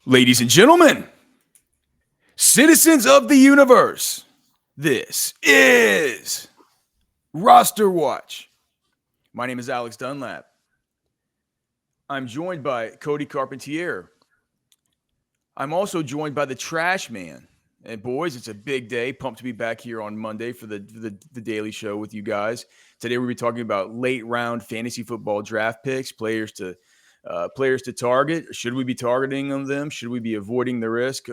Ladies and gentlemen, citizens of the universe, this is Roster Watch. My name is Alex Dunlap. I'm joined by Cody Carpentier. I'm also joined by the Trash Man. And boys, it's a big day. Pumped to be back here on Monday for the daily show with you guys. Today we'll be talking about late round fantasy football draft picks, players to target. Should we be targeting them? Should we be avoiding the risk?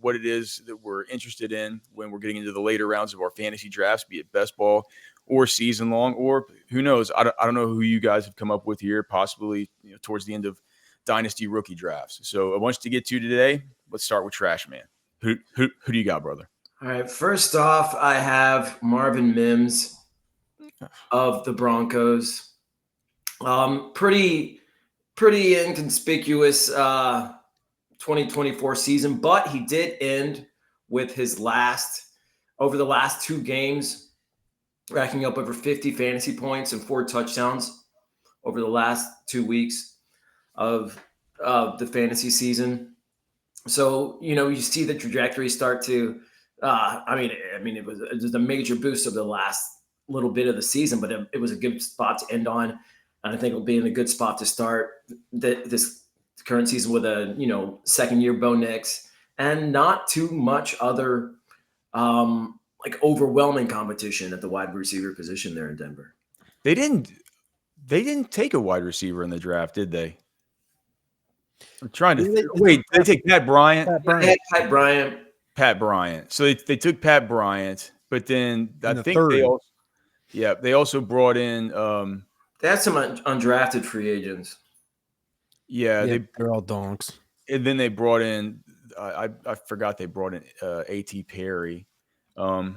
What it is that we're interested in when we're getting into the later rounds of our fantasy drafts, be it best ball or season long, or who knows? I don't know who you guys have come up with here, possibly towards the end of dynasty rookie drafts. So a bunch to get to today. Let's start with Trash Man. Who do you got, brother? All right. First off, I have Marvin Mims of the Broncos. Pretty inconspicuous 2024 season, but he did end with his over the last two games, racking up over 50 fantasy points and 4 touchdowns over the last 2 weeks of the fantasy season. So, you see the trajectory start to, it was a major boost of the last little bit of the season, but it was a good spot to end on. And I think it'll be in a good spot to start this current season with a, second year Bo Nix and not too much other overwhelming competition at the wide receiver position there in Denver. They didn't take a wide receiver in the draft, did they? I'm trying to wait. Did they take Pat Bryant? Pat Bryant. So they took Pat Bryant, but then I think they also brought in. They had some undrafted free agents. Yeah, they're all donks. And then they brought in. I forgot they brought in A.T. Perry. I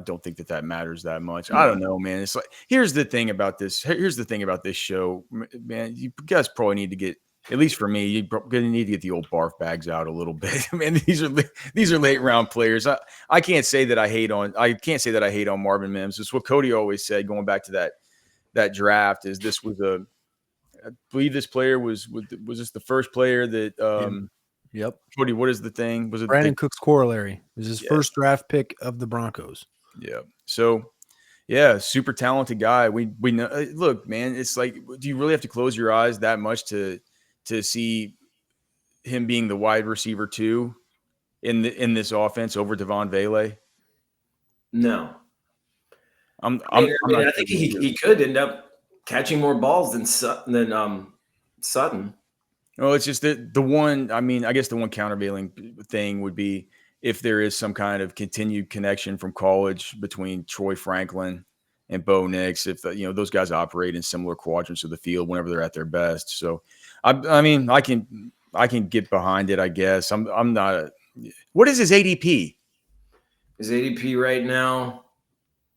don't think that matters that much. I don't know, man. It's like here's the thing about this. Here's the thing about this show, man. You guys probably need to get. At least for me, you're going to need to get the old barf bags out a little bit. Man, these are late round players. I can't say that I hate on Marvin Mims. It's what Cody always said going back to that draft. Is this was I believe this player was this the first player that Yep. Cody, what is the thing? Was it Brandon Cook's corollary? It was his first draft pick of the Broncos. Yeah. So yeah, super talented guy. We know. Look, man, it's like, do you really have to close your eyes that much to see him being the wide receiver 2 in this offense over Devon Vele? No. I think he could end up catching more balls than Sutton. Well, it's just that the one, I guess the one countervailing thing would be if there is some kind of continued connection from college between Troy Franklin and Bo Nix, if those guys operate in similar quadrants of the field whenever they're at their best. So I can get behind it, I guess. I'm not what is his ADP? His ADP right now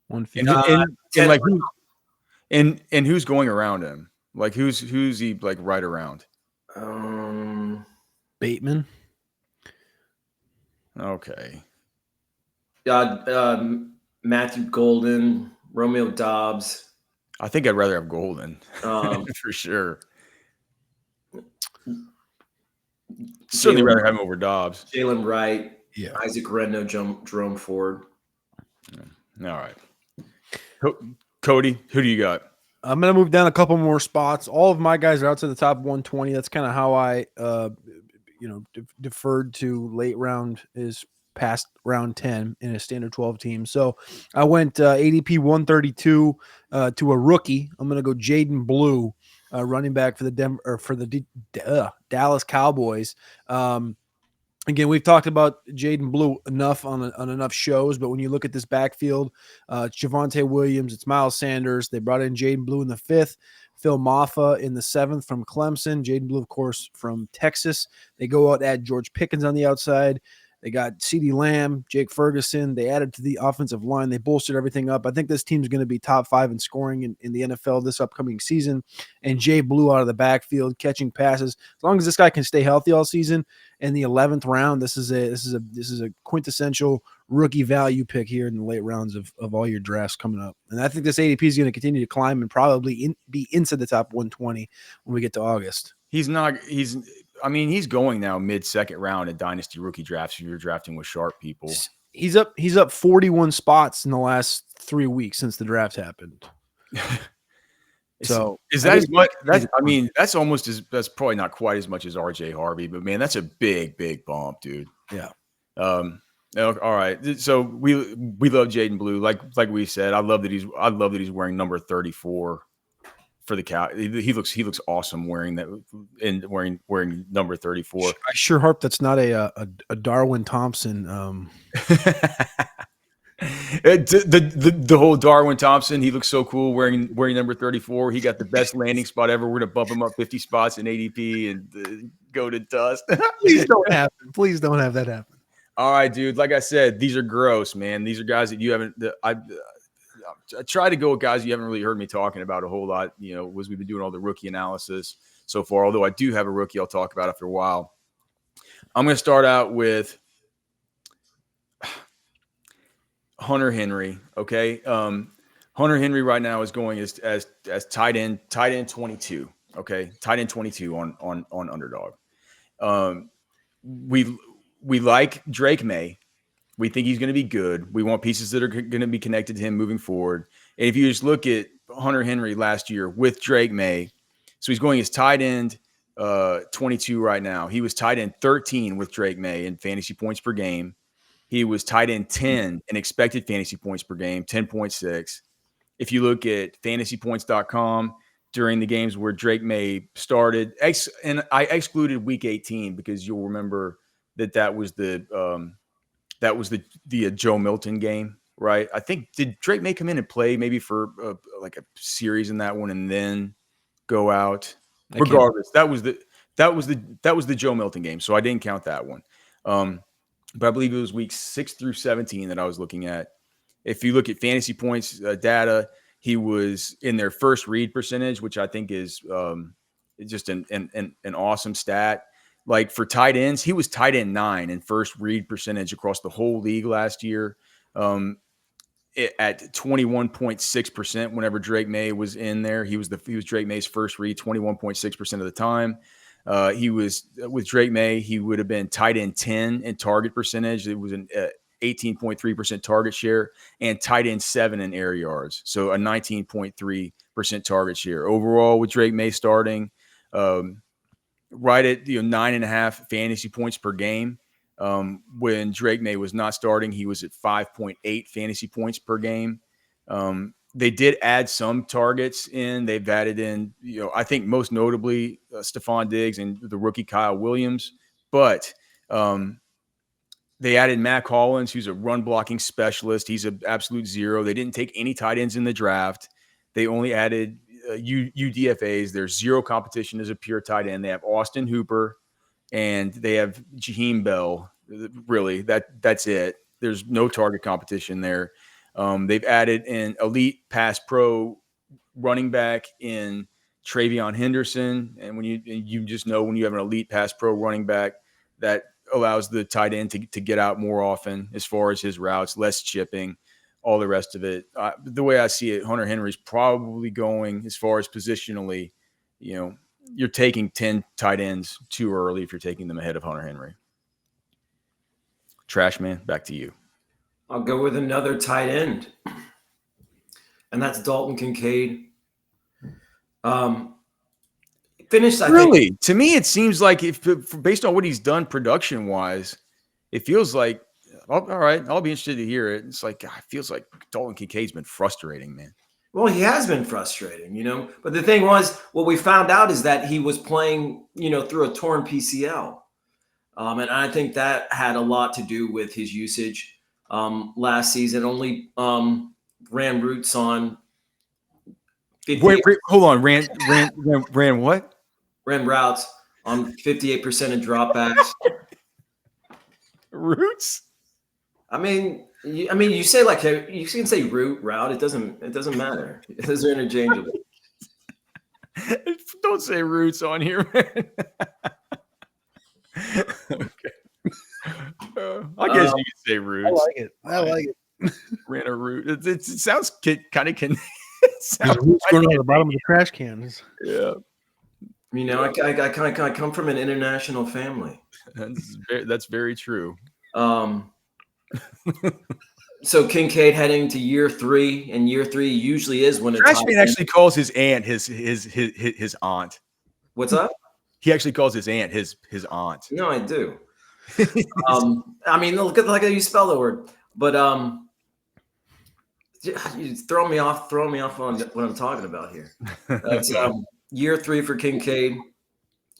150. And who's going around him? Like who's he like right around? Bateman. Okay. Matthew Golden, Romeo Dobbs. I think I'd rather have Golden for sure. Certainly rather have him over Dobbs. Jalen Wright, yeah. Isaac Rendo, Jerome Ford. All right. Cody, who do you got? I'm going to move down a couple more spots. All of my guys are outside the top 120. That's kind of how I, deferred to late round is past round 10 in a standard 12 team. So I went ADP 132 to a rookie. I'm going to go Jaydon Blue, running back for the Dallas Cowboys. Again, we've talked about Jaydon Blue enough on enough shows, but when you look at this backfield, it's Javonte Williams, it's Miles Sanders. They brought in Jaydon Blue in the 5th, Phil Maffa in the 7th from Clemson, Jaydon Blue, of course, from Texas. They go out, add George Pickens on the outside. They got CeeDee Lamb, Jake Ferguson. They added to the offensive line. They bolstered everything up. I think this team's going to be top 5 in scoring in the NFL this upcoming season. And Jay Blue out of the backfield, catching passes. As long as this guy can stay healthy all season, in the 11th round, this is a quintessential rookie value pick here in the late rounds of all your drafts coming up. And I think this ADP is going to continue to climb and probably be inside the top 120 when we get to August. I mean, he's going now mid-second round in dynasty rookie drafts if you're drafting with sharp people. He's up 41 spots in the last 3 weeks since the draft happened. So is that as much? That's almost that's probably not quite as much as RJ Harvey, but man, that's a big bump, dude. Yeah. All right. So we love Jaydon Blue. Like we said, I love that he's wearing number 34 for the Cow. He looks awesome wearing that and wearing number 34. I sure hope that's not a Darwin Thompson. The whole Darwin Thompson, he looks so cool wearing number 34. He got the best landing spot ever. We're gonna bump him up 50 spots in ADP and go to dust. Please don't happen. Please don't have that happen. All right, dude. Like I said, these are gross, man. These are guys that you haven't. I try to go with guys you haven't really heard me talking about a whole lot. You know, as we've been doing all the rookie analysis so far. Although I do have a rookie I'll talk about after a while. I'm going to start out with Hunter Henry. Okay, Hunter Henry right now is going as tight end 22. Okay, tight end 22 on Underdog. We like Drake May. We think he's going to be good. We want pieces that are going to be connected to him moving forward. And if you just look at Hunter Henry last year with Drake May, so he's going as tight end 22 right now. He was tight end 13 with Drake May in fantasy points per game. He was tight end 10 in expected fantasy points per game, 10.6. If you look at fantasypoints.com during the games where Drake May started, and I excluded week 18 because you'll remember that was the Joe Milton game, right? I think did Drake May come in and play maybe for like a series in that one and then go out? Regardless, that was the Joe Milton game, so I didn't count that one. But I believe it was weeks 6 through 17 that I was looking at. If you look at fantasy points data, he was in their first read percentage, which I think is just an awesome stat. Like for tight ends, he was tight end 9 in first read percentage across the whole league last year at 21.6% whenever Drake May was in there. He was Drake May's first read 21.6% of the time. He was with Drake May, he would have been tight end 10 in target percentage. It was an 18.3% target share and tight end 7 in air yards. So a 19.3% target share. Overall with Drake May starting, right at 9.5 fantasy points per game. When Drake May was not starting, he was at 5.8 fantasy points per game. They did add some targets in. They've added in, I think most notably Stephon Diggs and the rookie Kyle Williams. But they added Mac Hollins, who's a run blocking specialist. He's an absolute zero. They didn't take any tight ends in the draft. They only added UDFAs. There's zero competition as a pure tight end. They have Austin Hooper and they have Jaheim Bell. Really, that's it. There's no target competition there. They've added an elite pass pro running back in Travion Henderson. And when you just know when you have an elite pass pro running back that allows the tight end to get out more often as far as his routes, less chipping, all the rest of it. The way I see it, Hunter Henry's probably going as far as positionally, you're taking 10 tight ends too early if you're taking them ahead of Hunter Henry. Trash man, back to you. I'll go with another tight end, and that's Dalton Kincaid. Finished, really? To me, it seems like based on what he's done production-wise, it feels like, all right, I'll be interested to hear it. It's like, it feels like Dalton Kincaid's been frustrating, man. Well, he has been frustrating, But the thing was, what we found out is that he was playing, through a torn PCL. And I think that had a lot to do with his usage last season. Only ran routes on 50. Wait, hold on. Ran what? Ran routes on 58% of dropbacks. Routes? I mean, you say like you can say route. It doesn't matter. Those are interchangeable. Don't say roots on here, man. Okay. I guess you could say roots. I like it. Ran a route. It sounds kind of going on the bottom of the trash cans. Yeah. You know, I come from an international family. That's very true. So Kincaid heading to year 3, and year 3 usually is when it's Trashman actually calls his aunt his aunt. What's up? He actually calls his aunt his aunt. No, I do. I mean, look at how you spell the word, but you throw me off on what I'm talking about here. That's year 3 for Kincaid.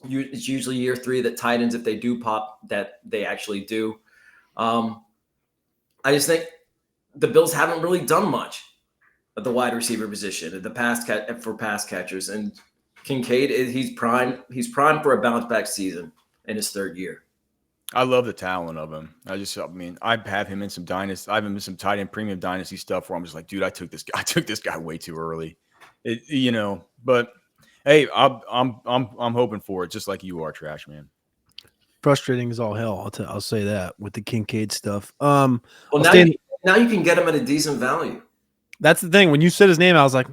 It's usually year 3 that tight ends, if they do pop, that they actually do. I just think the Bills haven't really done much at the wide receiver position, at the pass catchers, and Kincaid he's primed for a bounce back season in his 3rd year. I love the talent of him. I have him in some dynasty. I have him in some tight end premium dynasty stuff where I'm just like, dude, I took this guy way too early. But hey, I'm hoping for it, just like you are, Trash Man. Frustrating as all hell. I'll say that with the Kincaid stuff. Well, now you can get him at a decent value. That's the thing. When you said his name, I was like,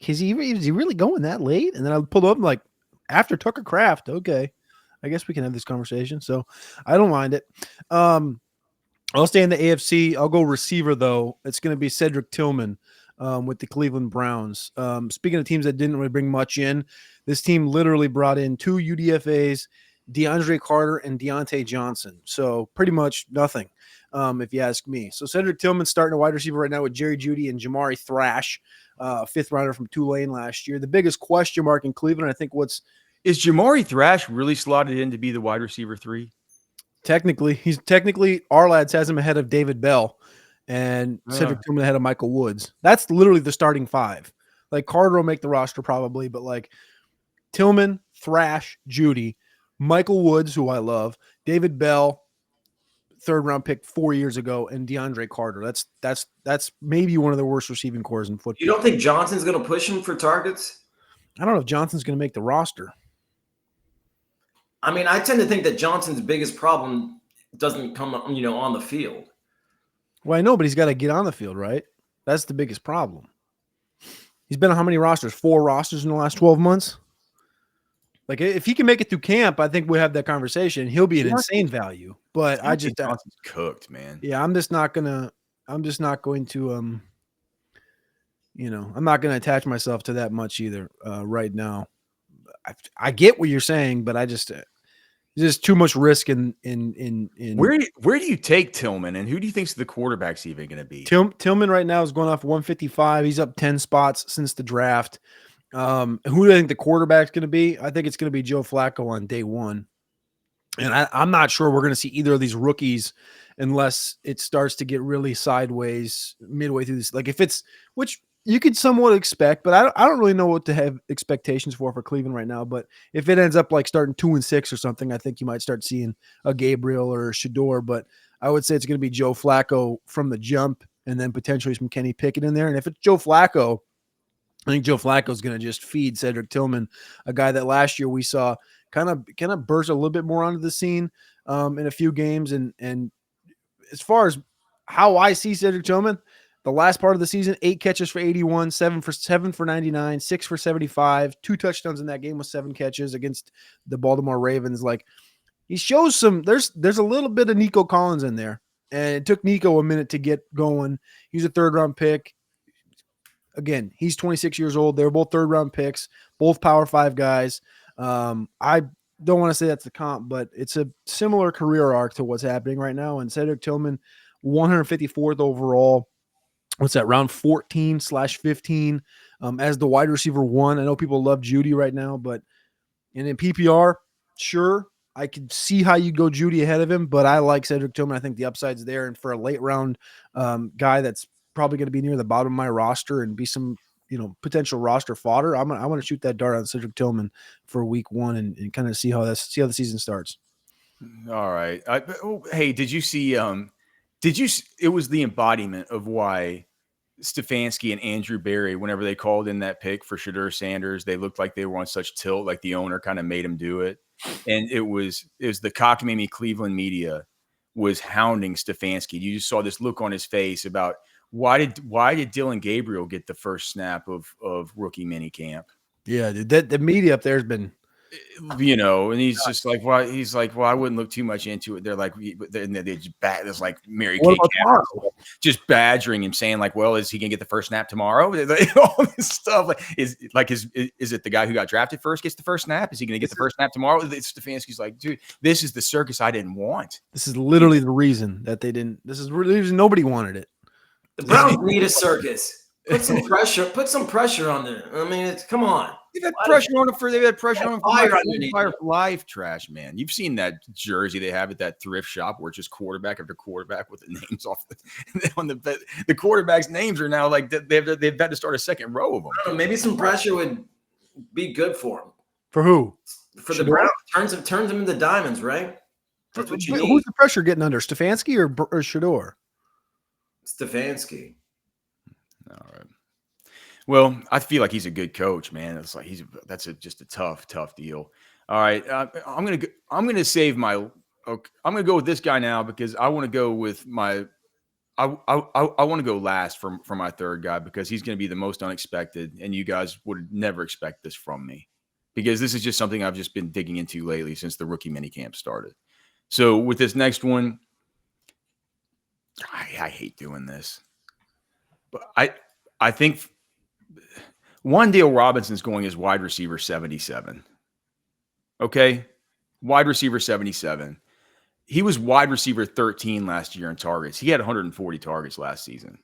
is he really going that late? And then I pulled up, like, after Tucker Kraft. Okay, I guess we can have this conversation. So I don't mind it. I'll stay in the AFC. I'll go receiver, though. It's going to be Cedric Tillman with the Cleveland Browns. Speaking of teams that didn't really bring much in, this team literally brought in 2 UDFAs, DeAndre Carter and Deontay Johnson. So pretty much nothing, if you ask me. So Cedric Tillman starting a wide receiver right now with Jerry Jeudy and Jamari Thrash, 5th rounder from Tulane last year. The biggest question mark in Cleveland, I think, is Jamari Thrash really slotted in to be the wide receiver 3? Technically our lads has him ahead of David Bell and Cedric Tillman ahead of Michael Woods. That's literally the starting 5. Like, Carter will make the roster probably, but like Tillman, Thrash, Jeudy, Michael Woods, who I love, David Bell, 3rd round pick 4 years ago, and DeAndre Carter. That's maybe one of the worst receiving cores in football. You don't think Johnson's going to push him for targets? I don't know if Johnson's going to make the roster. I mean, I tend to think that Johnson's biggest problem doesn't come, on the field. Well, I know, but he's got to get on the field, right? That's the biggest problem. He's been on how many rosters? 4 rosters in the last 12 months? Like, if he can make it through camp, I think we'll have that conversation. He'll be an insane value. But Johnson's cooked, man. Yeah, I'm not going to I'm not going to attach myself to that much either right now. I get what you're saying, but there's too much risk in Where do you take Tillman, and who do you think's the quarterback's even going to be? Tillman right now is going off 155. He's up 10 spots since the draft. Who do I think the quarterback's going to be? I think it's going to be Joe Flacco on day 1. And I'm not sure we're going to see either of these rookies unless it starts to get really sideways midway through this. Like, which you could somewhat expect, but I don't really know what to have expectations for Cleveland right now. But if it ends up like starting 2-6 or something, I think you might start seeing a Gabriel or a Shador. But I would say it's going to be Joe Flacco from the jump, and then potentially some Kenny Pickett in there. And if it's Joe Flacco, I think Joe Flacco is going to just feed Cedric Tillman, a guy that last year we saw kind of burst a little bit more onto the scene in a few games. And as far as how I see Cedric Tillman, the last part of the season, 8 catches for 81, 7 for 99, 6 for 75, 2 touchdowns in that game with 7 catches against the Baltimore Ravens. Like, he shows there's a little bit of Nico Collins in there, and it took Nico a minute to get going. He's a 3rd round pick. Again, he's 26 years old. They're both 3rd round picks, both Power 5 guys. I don't want to say that's the comp, but it's a similar career arc to what's happening right now. And Cedric Tillman, 154th overall. What's that, round 14/15 as the wide receiver 1. I know people love Jeudy right now, but in PPR, sure, I could see how you go Jeudy ahead of him, but I like Cedric Tillman. I think the upside's there. And for a late round guy that's probably going to be near the bottom of my roster and be some potential roster fodder, I want to shoot that dart on Cedric Tillman for week 1 and kind of see how the season starts. All right. Hey, did you see it was the embodiment of why Stefanski and Andrew Berry, whenever they called in that pick for Shedeur Sanders, they looked like they were on such tilt, like the owner kind of made them do it. And it was the cockamamie Cleveland media was hounding Stefanski. You just saw this look on his face about why did Dillon Gabriel get the first snap of rookie minicamp? Yeah, dude, the media up there has been You know, and he's just like, why? He's like, well, I wouldn't look too much into it. They're like, they just there's like Mary What Kay about tomorrow? just badgering him, saying like, well, is he gonna get the first snap tomorrow? All this stuff. Like, is it the guy who got drafted first gets the first snap? Is he gonna get the first snap tomorrow? Stefanski's like, dude, this is the circus I didn't want. This is literally the reason that they didn't. This is really the reason nobody wanted it. The Browns need a circus. Put some pressure. Put some pressure on them. I mean, come on. They've had pressure on him for my underneath entire life, trash man. You've seen that jersey they have at that thrift shop where it's just quarterback after quarterback with the names off on the quarterbacks' names are now like they've had to start a second row of them. I don't know, maybe some pressure would be good for them. For who? For the Browns, turns them into diamonds, right? That's what you need. Who's the pressure getting under? Stefanski or Shador? Stefanski. All right. Well, I feel like he's a good coach, man. It's like just a tough deal. All right, I'm gonna save my. Okay, I'm gonna go with this guy now because I want to go with my. I want to go last for my third guy because he's going to be the most unexpected, and you guys would never expect this from me because this is just something I've just been digging into lately since the rookie minicamp started. So with this next one, I hate doing this, but I think Wan'Dale Robinson's going as wide receiver 77. Okay, wide receiver 77. He was wide receiver 13 last year in targets. He had 140 targets last season.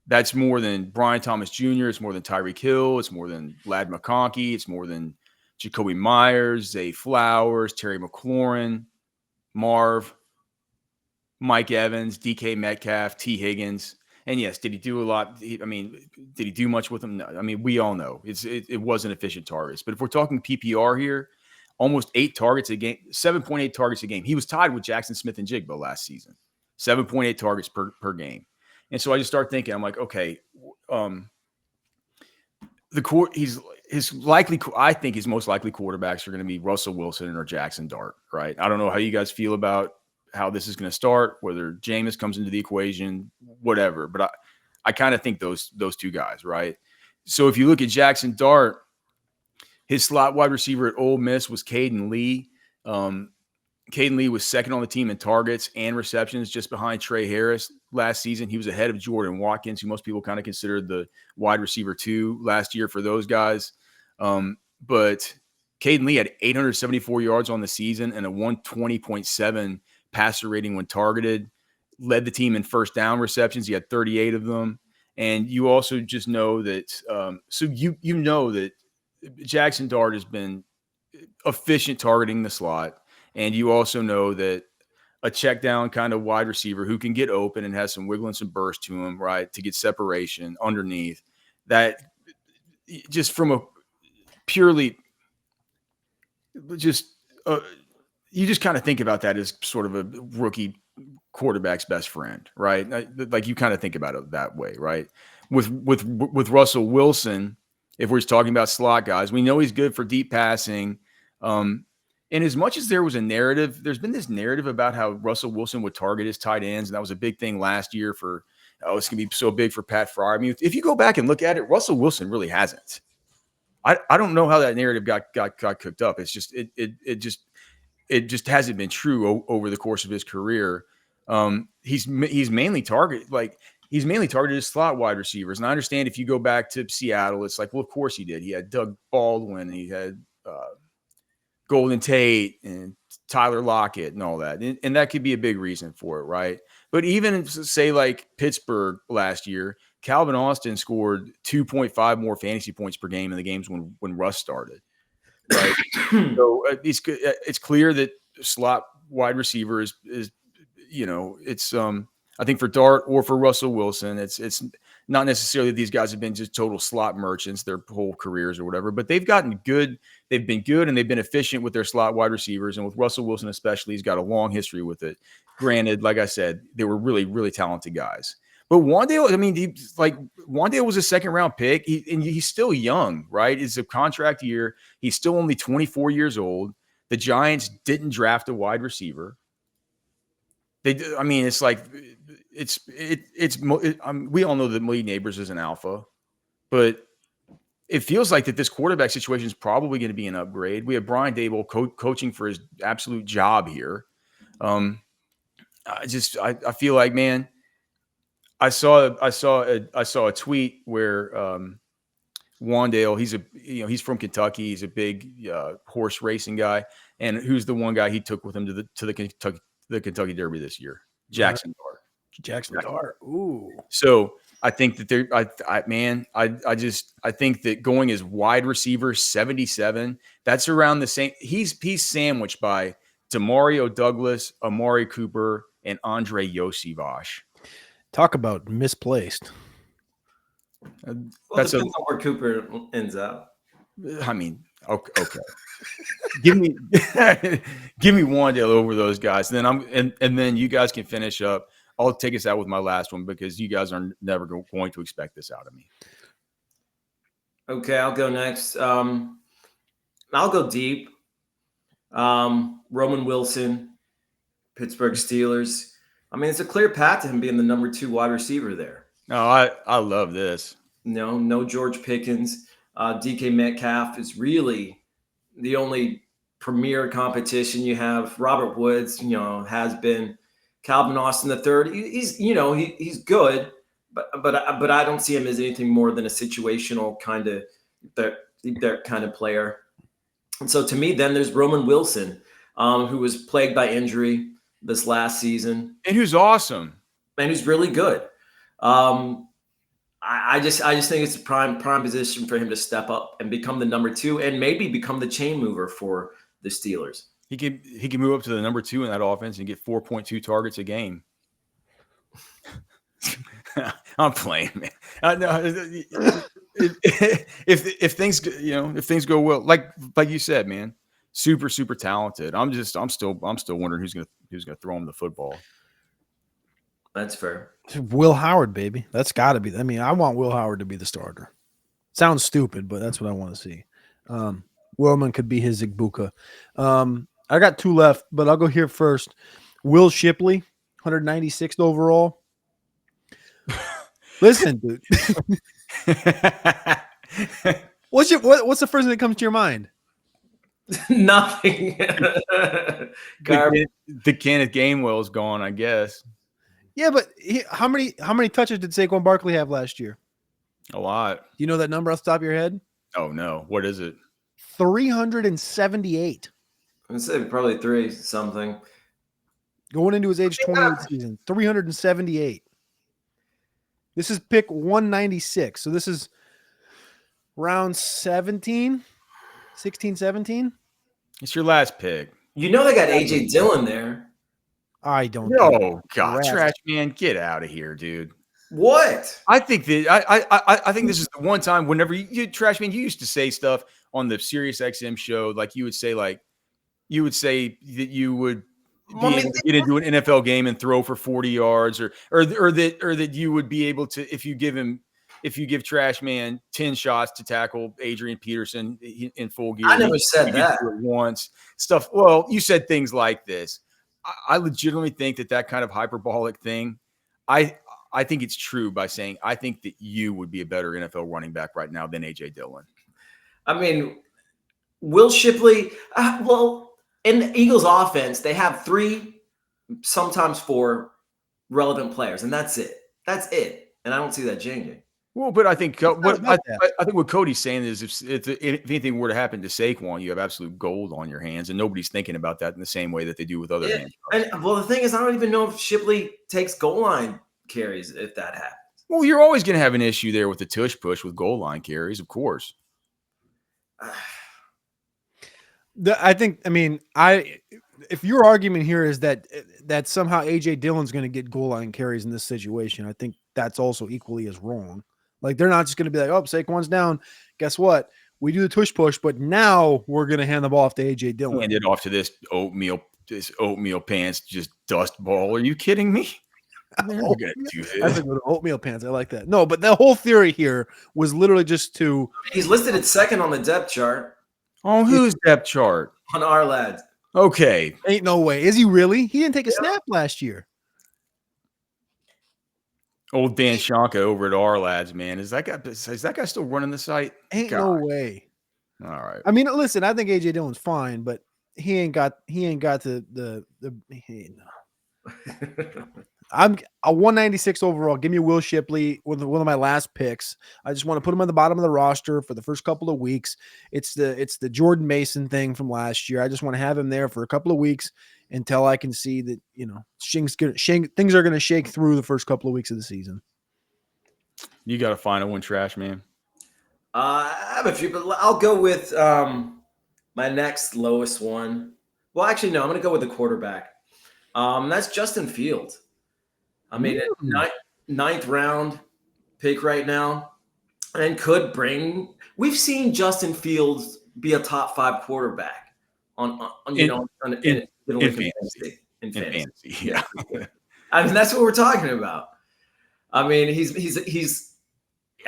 That's more than Brian Thomas Jr. It's more than Tyreek Hill. It's more than Lad McConkey. It's more than Jacoby Myers, Zay Flowers, Terry McLaurin, Marv, Mike Evans, DK Metcalf, T. Higgins. And yes, did he do a lot? Did he do much with them? No. I mean, we all know it wasn't efficient targets. But if we're talking PPR here, almost 8 targets a game, 7.8 targets a game. He was tied with Jackson Smith and Jigba last season, 7.8 targets per game. And so I just start thinking, I'm like, okay, I think his most likely quarterbacks are going to be Russell Wilson or Jackson Dart, right? I don't know how you guys feel about how this is going to start, whether Jameis comes into the equation, whatever. But I kind of think those two guys, right? So if you look at Jackson Dart, his slot wide receiver at Ole Miss was Caden Lee. Caden Lee was second on the team in targets and receptions, just behind Trey Harris last season. He was ahead of Jordan Watkins, who most people kind of considered the wide receiver 2 last year for those guys. But Caden Lee had 874 yards on the season and a 120.7 passer rating when targeted, led the team in first down receptions. He had 38 of them. And you also just know that, you know that Jackson Dart has been efficient targeting the slot. And you also know that a check down kind of wide receiver who can get open and has some wiggle and some burst to him, right, to get separation underneath, that just from a purely just you just kind of think about that as sort of a rookie quarterback's best friend, right? Like you kind of think about it that way, right? With Russell Wilson, if we're just talking about slot guys, we know he's good for deep passing. And as much as there was a narrative, there's been this narrative about how Russell Wilson would target his tight ends, and that was a big thing last year for, it's going to be so big for Pat Fryer. I mean, if you go back and look at it, Russell Wilson really hasn't. I don't know how that narrative got cooked up. It's just it just hasn't been true over the course of his career. He's mainly targeted as slot wide receivers. And I understand if you go back to Seattle, it's like, well, of course he did. He had Doug Baldwin, and he had Golden Tate and Tyler Lockett and all that. And that could be a big reason for it, right? But even say like Pittsburgh last year, Calvin Austin scored 2.5 more fantasy points per game in the games when Russ started. Right. So it's clear that slot wide receiver is it's I think for Dart or for Russell Wilson, it's not necessarily that these guys have been just total slot merchants their whole careers or whatever, but they've gotten good. They've been good and they've been efficient with their slot wide receivers. And with Russell Wilson especially, he's got a long history with it. Granted, like I said, they were really, really talented guys. But Wan'Dale, Wan'Dale was a second-round pick, and he's still young, right? It's a contract year. He's still only 24 years old. The Giants didn't draft a wide receiver. We all know that Malik Neighbors is an alpha, but it feels like that this quarterback situation is probably going to be an upgrade. We have Brian Dable coaching for his absolute job here. I feel like, man, I saw a tweet where Wan'Dale, he's from Kentucky. He's a big horse racing guy. And who's the one guy he took with him to the Kentucky Derby this year? Jackson Dart. Jackson Dart. Ooh. So I think that I think that going as wide receiver 77, that's around the same. He's sandwiched by Demario Douglas, Amari Cooper, and Andre Yosivas. Talk about misplaced. That's depends on where Cooper ends up. I mean, okay. give me Wan'Dale over those guys, and then you guys can finish up. I'll take us out with my last one because you guys are never going to expect this out of me. Okay, I'll go next. I'll go deep. Roman Wilson, Pittsburgh Steelers. I mean, it's a clear path to him being the number 2 wide receiver there. No, I love this. No George Pickens. DK Metcalf is really the only premier competition you have. Robert Woods, has been. Calvin Austin III. He's good, but I don't see him as anything more than a situational kind of that kind of player. And so to me, then there's Roman Wilson, who was plagued by injury this last season, and who's awesome, and who's really good. I just think it's a prime position for him to step up and become the number 2, and maybe become the chain mover for the Steelers. He can move up to the number 2 in that offense and get 4.2 targets a game. I'm playing, man. If things go well, like you said, man, super talented. I'm still wondering who's gonna throw him the football. That's fair. Will Howard, baby. That's got to be. I mean, I want Will Howard to be the starter. Sounds stupid, but that's what I want to see. Willman could be his Igbuka. I got 2 left, but I'll go here first. Will Shipley, 196th overall. Listen, dude. What's the first thing that comes to your mind? Nothing. The Kenneth Gainwell is gone, I guess. Yeah, but how many touches did Saquon Barkley have last year? A lot. Do you know that number off the top of your head? Oh no, what is it? 378. I'm gonna say probably 3 something. Going into his age 28 season, 378. This is pick 196. So this is round 16, 17. It's your last pick. They got AJ Dillon there. I don't. Oh God, trash man, get out of here, dude. What? I think that I think this is the one time whenever you trash man, you used to say stuff on the Sirius XM show, like you would say that you would be able to get into an NFL game and throw for 40 yards, or that you would be able to, if you give trash man 10 shots to tackle Adrian Peterson in full gear. I never said that once. Stuff. Well, you said things like this. I legitimately think that kind of hyperbolic thing. I think it's true by saying I think that you would be a better NFL running back right now than AJ Dillon. I mean, Will Shipley. In the Eagles offense, they have 3, sometimes 4 relevant players, and that's it. And I don't see that changing. Well, but I think what Cody's saying is if anything were to happen to Saquon, you have absolute gold on your hands, and nobody's thinking about that in the same way that they do with other hands. And the thing is, I don't even know if Shipley takes goal line carries if that happens. Well, you're always going to have an issue there with the tush push with goal line carries, of course. If your argument here is that somehow AJ Dillon's going to get goal line carries in this situation, I think that's also equally as wrong. Like, they're not just going to be like, oh, Saquon's down. Guess what? We do the tush push, but now we're going to hand the ball off to AJ Dillon. Hand it off to this oatmeal pants, just dust ball. Are you kidding me? I think with oatmeal pants. I like that. No, but the whole theory here was literally just to. He's listed at 2nd on the depth chart. On whose depth chart? On our lads. Okay. Ain't no way. Is he really? He didn't take a snap last year. Old Dan Shanka over at our lads, man. Is that guy still running the site? Ain't God. no way. All right. I mean, listen, I think AJ Dillon's fine, but he ain't got the I'm a 196 overall. Give me Will Shipley with one of my last picks. I just want to put him on the bottom of the roster for the first couple of weeks. It's the Jordan Mason thing from last year. I just want to have him there for a couple of weeks until I can see that, things are going to shake through the first couple of weeks of the season. You got to find one, trash man. I have a few, but I'll go with my next lowest one. Well, actually, no, I'm going to go with the quarterback. That's Justin Fields. I mean, ninth round pick right now, and could bring. We've seen Justin Fields be a top 5 quarterback in fantasy. Yeah. I mean, that's what we're talking about. I mean, he's.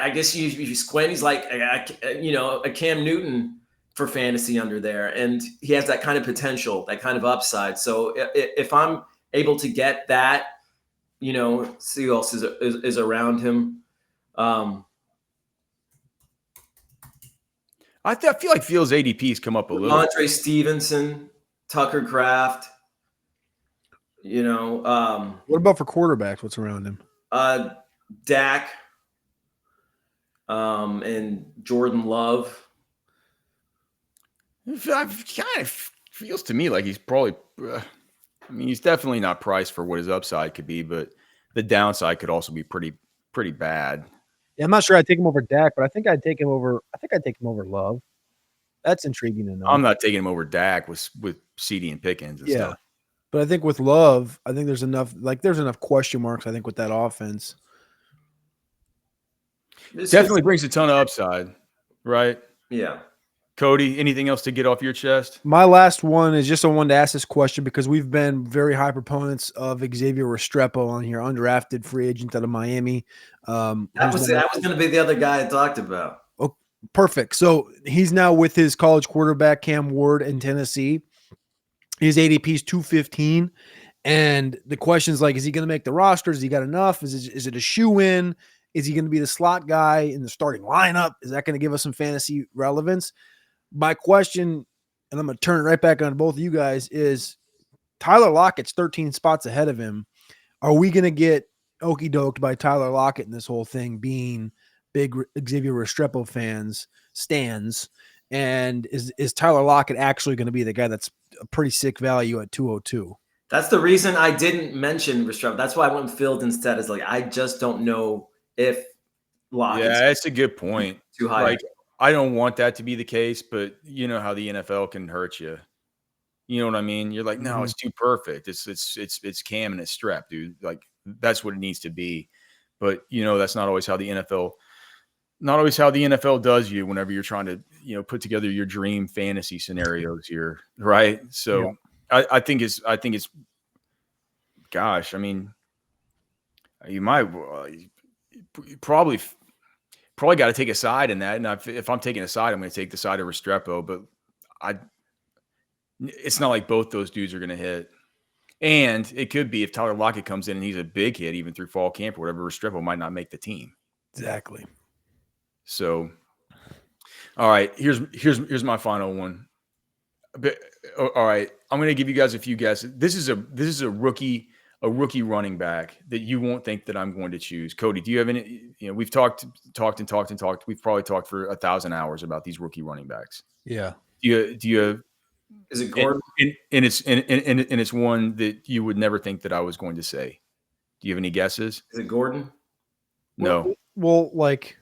I guess you squint. He's like a Cam Newton for fantasy under there, and he has that kind of potential, that kind of upside. So if I'm able to get that. See who else is around him. I feel like Fields' ADP's come up a little. Andre Stevenson, Tucker Kraft. What about for quarterbacks? What's around him? Dak, and Jordan Love. It kind of feels to me like he's probably. He's definitely not priced for what his upside could be, but the downside could also be pretty bad. Yeah, I'm not sure I'd take him over Dak, but I think I'd take him over Love. That's intriguing to know. I'm not taking him over Dak with CD and Pickens and stuff. But I think with Love, I think there's enough question marks, I think, with that offense. Definitely brings a ton of upside, right? Yeah. Cody, anything else to get off your chest? My last one is just I wanted to ask this question because we've been very high proponents of Xavier Restrepo on here, undrafted free agent out of Miami. That was going to be the other guy I talked about. Oh, perfect. So he's now with his college quarterback, Cam Ward, in Tennessee. His ADP is 215. And the question is like, is he going to make the roster? Has he got enough? Is it a shoe-in? Is he going to be the slot guy in the starting lineup? Is that going to give us some fantasy relevance? My question, and I'm going to turn it right back on both of you guys, is Tyler Lockett's 13 spots ahead of him. Are we going to get okey-doked by Tyler Lockett in this whole thing being big Xavier Restrepo stands? And is Tyler Lockett actually going to be the guy that's a pretty sick value at 202? That's the reason I didn't mention Restrepo. That's why I went Field instead. Is like I just don't know if Lockett's that's a good point. Too high. Like, I don't want that to be the case, but you know how the NFL can hurt you. You know what I mean? You're like, no, it's too perfect. It's Cam and it's Strep, dude. Like that's what it needs to be. But that's not always how the NFL does you whenever you're trying to, put together your dream fantasy scenarios here. Right. So I think it's gosh, I mean, you might probably got to take a side in that. And if I'm taking a side, I'm going to take the side of Restrepo, but it's not like both those dudes are going to hit. And it could be if Tyler Lockett comes in and he's a big hit, even through fall camp or whatever, Restrepo might not make the team. Exactly. So, all right, here's my final one. All right, I'm going to give you guys a few guesses. This is a rookie running back that you won't think that I'm going to choose. Cody, do you have any? We've talked. We've probably talked for 1,000 hours about these rookie running backs. Yeah. Do you have? Is it Gordon? And it's one that you would never think that I was going to say. Do you have any guesses? Is it Gordon? No. Well, like,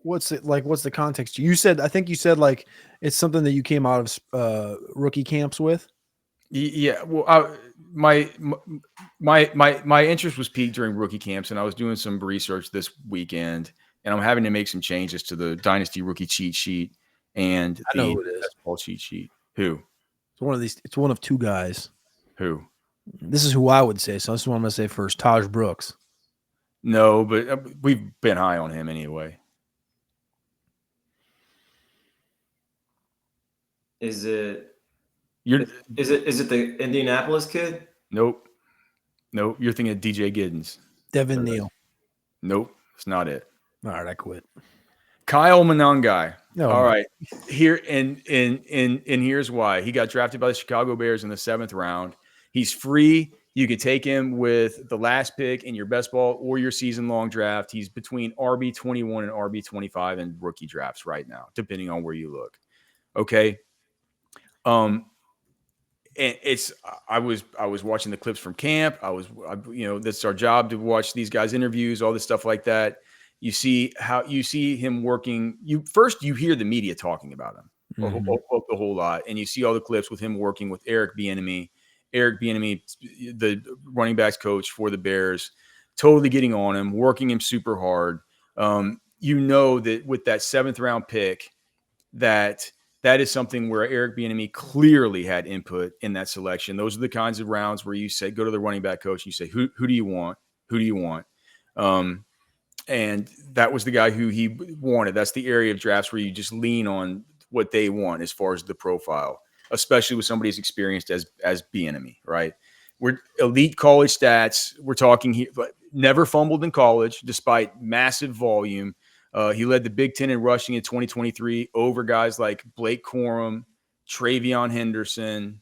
what's the context? I think you said like it's something that you came out of rookie camps with. Yeah. Well, my interest was peaked during rookie camps, and I was doing some research this weekend, and I'm having to make some changes to the Dynasty rookie cheat sheet and I know who it is. basketball cheat sheet. Who? It's one of two guys. Who? This is who I would say. So this is what I'm going to say first. Taj Brooks. No, but we've been high on him anyway. Is it the Indianapolis kid? Nope. You're thinking of DJ Giddens. Devin Neal. Nope, it's not it. All right, I quit. Kyle Monangai. No. All right. Here and here's why. He got drafted by the Chicago Bears in the 7th round. He's free. You could take him with the last pick in your best ball or your season-long draft. He's between RB 21 and RB 25 in rookie drafts right now, depending on where you look. Okay. And I was watching the clips from camp. That's our job to watch these guys' interviews, all this stuff like that. You see him working. You hear the media talking about him a whole lot, and you see all the clips with him working with Eric Bieniemy. Eric Bieniemy, the running backs coach for the Bears, totally getting on him, working him super hard. That with that 7th round pick, that is something where Eric Bieniemy clearly had input in that selection. Those are the kinds of rounds where you say, go to the running back coach, and you say, who do you want? Who do you want? And that was the guy who he wanted. That's the area of drafts where you just lean on what they want as far as the profile, especially with somebody as experienced as Bieniemy, right? We're elite college stats. We're talking here, but never fumbled in college despite massive volume. He led the Big Ten in rushing in 2023 over guys like Blake Corum, Travion Henderson,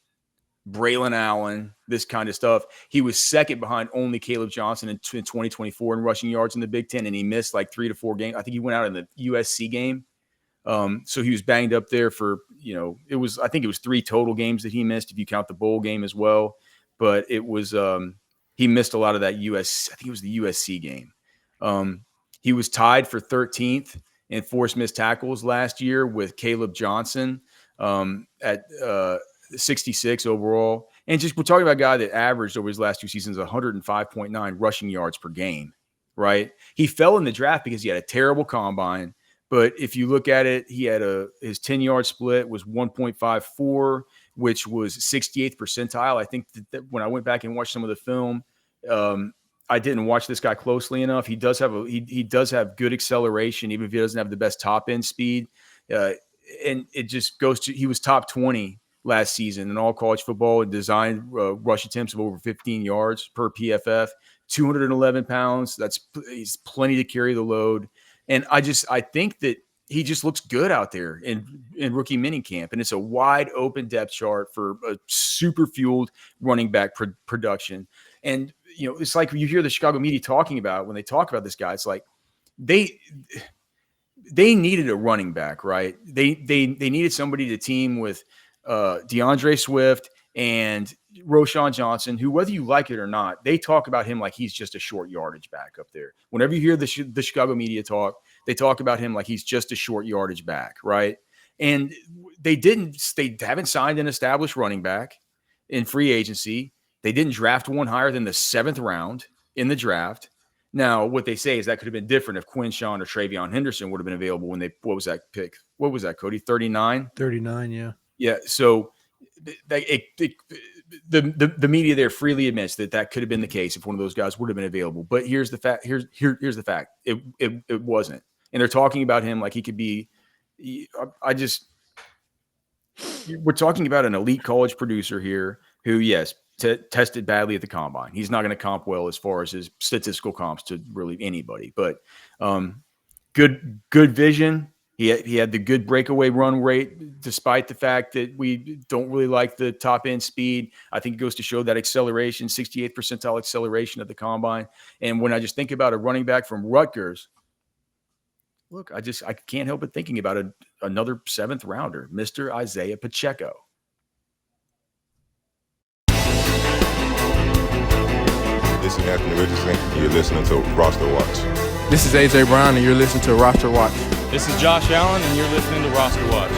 Braylon Allen, this kind of stuff. He was second behind only Caleb Johnson in 2024 in rushing yards in the Big Ten, and he missed like 3 to 4 games. I think he went out in the USC game. So he was banged up there for, I think it was 3 total games that he missed if you count the bowl game as well. But it was he missed a lot of that I think it was the USC game. He was tied for 13th in forced missed tackles last year with Caleb Johnson at 66 overall. And just we're talking about a guy that averaged over his last 2 seasons 105.9 rushing yards per game, right? He fell in the draft because he had a terrible combine. But if you look at it, he had his 10-yard split was 1.54, which was 68th percentile. I think that when I went back and watched some of the film, I didn't watch this guy closely enough. He does have he does have good acceleration, even if he doesn't have the best top end speed. And it just goes to he was top 20 last season in all college football and designed rush attempts of over 15 yards per PFF, 211 pounds. He's plenty to carry the load. And I think that he just looks good out there in rookie minicamp. And it's a wide open depth chart for a super fueled running back production. And, it's like you hear the Chicago media talking about when they talk about this guy, it's like they needed a running back, right? They needed somebody to team with DeAndre Swift and Roschon Johnson, who, whether you like it or not, they talk about him like he's just a short yardage back up there. Whenever you hear the Chicago media talk, they talk about him like he's just a short yardage back, right? And they haven't signed an established running back in free agency. They didn't draft one higher than the 7th round in the draft. Now, what they say is that could have been different if Quinshawn or Travion Henderson would have been available when what was that pick? What was that, Cody? 39? 39, yeah. Yeah, so the media there freely admits that could have been the case if one of those guys would have been available. But here's the fact. Here's the fact. It wasn't. And they're talking about him like he could be. We're talking about an elite college producer here who, yes, tested badly at the combine. He's not going to comp well as far as his statistical comps to really anybody. But good vision. He had the good breakaway run rate, despite the fact that we don't really like the top end speed. I think it goes to show that acceleration, 68th percentile acceleration at the combine. And when I just think about a running back from Rutgers, look, I can't help but thinking about another 7th rounder, Mr. Isaiah Pacheco. This is Anthony Richardson, and you're listening to Roster Watch. This is AJ Brown, and you're listening to Roster Watch. This is Josh Allen, and you're listening to Roster Watch.